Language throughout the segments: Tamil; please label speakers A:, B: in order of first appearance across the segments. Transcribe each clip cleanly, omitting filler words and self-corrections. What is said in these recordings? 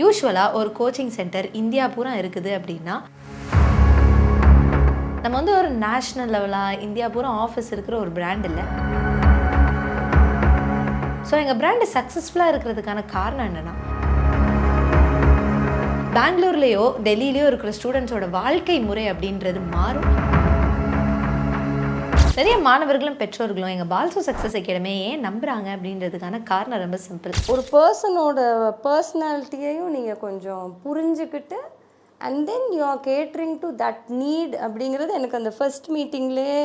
A: யூஸ்வலாக ஒரு கோச்சிங் சென்டர் இந்தியா பூரா இருக்குது அப்படின்னா நம்ம வந்து ஒரு நேஷ்னல் லெவலாக இந்தியா பூரா ஆஃபீஸ் இருக்கிற ஒரு பிராண்ட் இல்லை. ஸோ எங்கள் பிராண்டு சக்ஸஸ்ஃபுல்லாக இருக்கிறதுக்கான காரணம் என்னென்னா, பெங்களூர்லேயோ டெல்லியிலையோ இருக்கிற ஸ்டூடெண்ட்ஸோட வாழ்க்கை முறை அப்படின்றது மாறும். நிறைய மாணவர்களும் பெற்றோர்களும் எங்கள் பால்சு சக்ஸஸ் அகாடமி ஏன் நம்புகிறாங்க அப்படின்றதுக்கான காரணம் ரொம்ப சிம்பிள்.
B: ஒரு பர்சனோட பர்சனாலிட்டியையும் நீங்கள் கொஞ்சம் புரிஞ்சுக்கிட்டு and then you are catering to that NEET அப்படிங்கிறது எனக்கு அந்த ஃபர்ஸ்ட் மீட்டிங்லேயே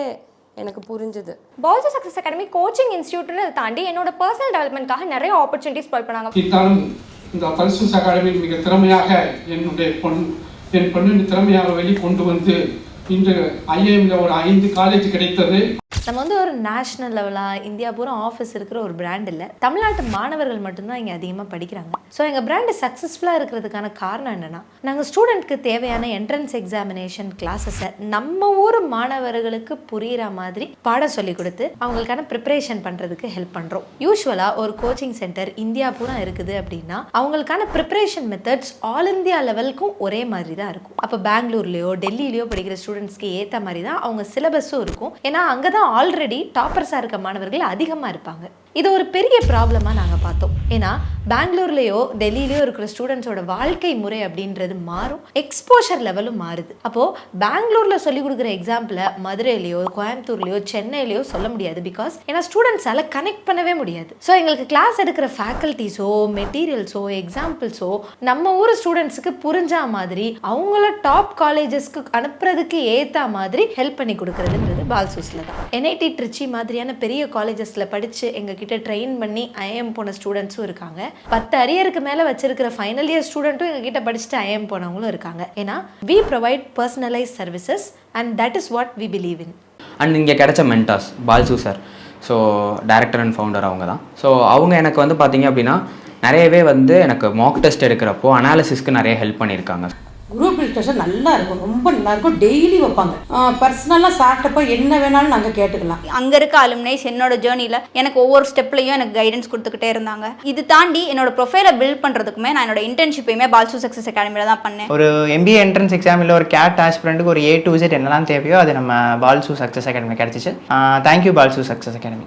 B: எனக்கு புரிஞ்சுது.
C: பால்சு சக்ஸஸ் அகாடமி கோச்சிங் இன்ஸ்டியூட்னு தாண்டி என்னோட பர்சனல் டெவலப்மெண்ட்காக நிறைய ஆப்பர்ச்சுனிட்டிஸ் ப்ரொவைட் பண்ணாங்க.
D: இந்த பால்சு அகாடமி மிக திறமையாக என் பொண்ணின் திறமையாக வெளிக்கொண்டு வந்து இன்று ஐஐஎம்ல ஒரு 5 காலேஜ் கிடைத்தது.
A: நம்ம வந்து ஒரு நேஷ்னல் லெவலாக இந்தியா பூரா ஆஃபீஸ் இருக்கிற ஒரு பிராண்ட் இல்லை. தமிழ்நாட்டு மாணவர்கள் மட்டும்தான் இங்கே அதிகமாக படிக்கிறாங்க. ஸோ எங்கள் பிராண்டு சக்ஸஸ்ஃபுல்லாக இருக்கிறதுக்கான காரணம் என்னென்னா, நாங்கள் ஸ்டூடெண்ட்க்கு தேவையான என்ட்ரன்ஸ் எக்ஸாமினேஷன் கிளாஸஸை நம்ம ஊர் மாணவர்களுக்கு புரிகிற மாதிரி பாடம் சொல்லி கொடுத்து அவங்களுக்கான ப்ரிப்பரேஷன் பண்ணுறதுக்கு ஹெல்ப் பண்ணுறோம். யூஸ்வலாக ஒரு கோச்சிங் சென்டர் இந்தியா பூரா இருக்குது அப்படின்னா அவங்களுக்கான ப்ரிப்பரேஷன் மெத்தட்ஸ் ஆல் இந்தியா லெவலுக்கும் ஒரே மாதிரி தான் இருக்கும். அப்போ பெங்களூர்லேயோ டெல்லியிலையோ படிக்கிற ஸ்டூடெண்ட்ஸ்க்கு ஏற்ற மாதிரி தான் அவங்க சிலபஸும் இருக்கும். ஏன்னா அங்கே தான் ஆல்ரெடி டாப்பர்ஸாக இருக்க மாணவர்கள் அதிகமாக இருப்பாங்க. இது ஒரு பெரிய ப்ராப்ளமாக நாங்கள் பார்த்தோம். ஏன்னா பெங்களூர்லேயோ டெல்லியிலையோ இருக்கிற ஸ்டூடெண்ட்ஸோட வாழ்க்கை முறை அப்படின்றது மாறும், எக்ஸ்போஷர் லெவலும் மாறுது. அப்போது பெங்களூரில் சொல்லிக் கொடுக்குற எக்ஸாம்பிளை மதுரையிலையோ கோயம்புத்தூர்லையோ சென்னையிலையோ சொல்ல முடியாது. பிகாஸ் ஏன்னா ஸ்டூடெண்ட்ஸால் கனெக்ட் பண்ணவே முடியாது. ஸோ எங்களுக்கு கிளாஸ் எடுக்கிற ஃபேக்கல்ட்டிஸோ மெட்டீரியல்ஸோ எக்ஸாம்பிள்ஸோ நம்ம ஊர் ஸ்டூடெண்ட்ஸுக்கு புரிஞ்சா மாதிரி அவங்கள டாப் காலேஜஸ்க்கு அனுப்புறதுக்கு ஏற்ற மாதிரி ஹெல்ப் பண்ணி கொடுக்குறதுன்றது பால்சூஸில் தான். என்ஐடி ட்ரிச்சி மாதிரியான பெரிய காலேஜஸில் படித்து எங்ககிட்ட ட்ரெயின் பண்ணி ஐஎம் போன ஸ்டூடெண்ட்ஸும் இருக்காங்க. 10 அரியருக்கு மேலே வச்சிருக்கிற ஃபைனல் இயர் ஸ்டூடெண்ட்டும் எங்ககிட்ட படிச்சுட்டு ஐஎம் போனவங்களும் இருக்காங்க. ஏன்னா we provide personalized services and that is what we believe in.
E: And இங்கே கிடைச்ச mentors பால்சு sir, so director and founder அவங்க தான். ஸோ அவங்க எனக்கு வந்து பார்த்தீங்க அப்படின்னா நிறையவே வந்து எனக்கு மாக் டெஸ்ட் எடுக்கிறப்போ அனாலிசிஸ்க்கு நிறைய ஹெல்ப் பண்ணியிருக்காங்க.
F: குரூப் டிஸ்கஷன் நல்லா இருக்கும், ரொம்ப நல்லா இருக்கும். டெய்லி வைப்பாங்க. பர்சனலாக சாப்பிட்டப்போ என்ன வேணாலும் நாங்கள் கேட்டுக்கலாம்.
C: அங்கே இருக்க அலுமினைஸ் என்னோட ஜேர்னியில் எனக்கு ஒவ்வொரு ஸ்டெப்லையும் எனக்கு கைடன்ஸ் கொடுத்துக்கிட்டே இருந்தாங்க. இது தாண்டி என்னோட ப்ரொஃபைலை பில்ட் பண்ணுறதுக்குமே நான் என்னோட இன்டர்ன்ஷிப்பையுமே பால்சு சக்ஸஸ் அகாடமியில் தான் பண்ணேன்.
G: ஒரு MBA என்ட்ரன்ஸ் எக்ஸாமில் ஒரு CLAT ஆஸ்பிரண்ட்டுக்கு ஒரு A to Z என்னெல்லாம் தேவையோ அது நம்ம பால்சு சக்ஸஸ் அகாடமி கிடச்சிச்சு. Thank you பால்சு success academy.